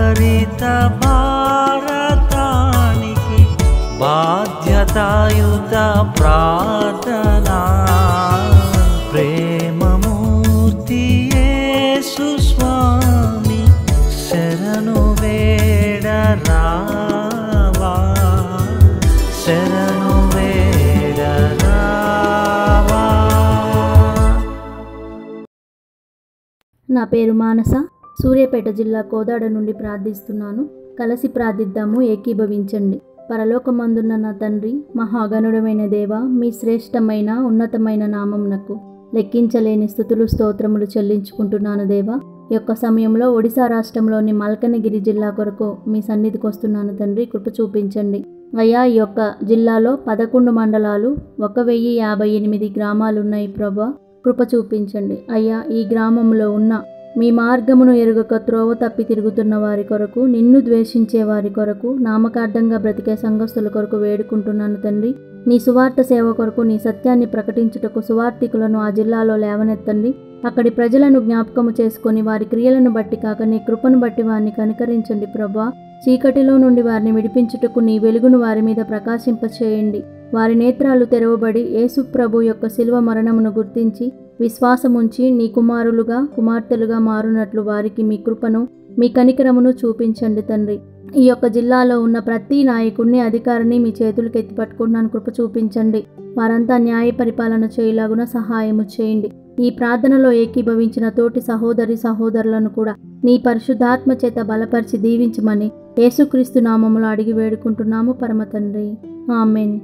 హరిత భారతానికి బాధ్యతాయుత ప్రార్థనా ప్రేమమూర్తి యేసు స్వామి శరణు వేడరావా శరణు వేడరావా. నా పేరు మానస, సూర్యాపేట జిల్లా కోదాడ నుండి ప్రార్థిస్తున్నాను. కలిసి ప్రార్థిద్దాము, ఏకీభవించండి. పరలోకమందున్న నా తండ్రి, మహాగణుడమైన దేవ, మీ శ్రేష్టమైన ఉన్నతమైన నామమునకు లెక్కించలేని స్తుతులు స్తోత్రములు చెల్లించుకుంటున్నాను దేవా. ఈ యొక్క సమయంలో ఒడిశా రాష్ట్రంలోని మల్కనగిరి జిల్లా కొరకు మీ సన్నిధికి వస్తున్నాను తండ్రి, కృప చూపించండి అయ్యా. ఈ యొక్క జిల్లాలో 11 మండలాలు 1058 గ్రామాలు ఉన్నాయి ప్రభా, కృప చూపించండి అయ్యా. ఈ గ్రామంలో ఉన్న మీ మార్గమును ఎరుగక త్రోవ తప్పి తిరుగుతున్న వారి కొరకు, నిన్ను ద్వేషించే వారి కొరకు, నామకార్థంగా బ్రతికే సంఘస్థుల కొరకు వేడుకుంటున్నాను తండ్రి. నీ సువార్త సేవ కొరకు, నీ సత్యాన్ని ప్రకటించుటకు సువార్థికులను ఆ జిల్లాలో లేవనెత్తండి. అక్కడి ప్రజలను జ్ఞాపకము చేసుకొని వారి క్రియలను బట్టి కాక నీ కృపను బట్టి వారిని కనికరించండి ప్రభా. చీకటిలో నుండి వారిని విడిపించుటకు నీ వెలుగును వారి మీద ప్రకాశింపచేయండి. వారి నేత్రాలు తెరవబడి యేసు ప్రభు యొక్క శిలువ మరణమును గుర్తించి విశ్వాసముంచి నీ కుమారులుగా కుమార్తెలుగా మారునట్లు వారికి మీ కృపను మీ కనికరమును చూపించండి తండ్రి. ఈ యొక్క జిల్లాలో ఉన్న ప్రతి నాయకుడిని అధికారిని మీ చేతులకు ఎత్తి పట్టుకుంటున్నాను, కృప చూపించండి. వారంతా న్యాయ పరిపాలన చేయలాగున సహాయము చేయండి. ఈ ప్రార్థనలో ఏకీభవించిన తోటి సహోదరి సహోదరులను కూడా నీ పరిశుద్ధాత్మ చేత బలపరిచి దీవించమని యేసుక్రీస్తు నామములో అడిగి వేడుకుంటున్నాము పరమ తండ్రి, ఆమేన్.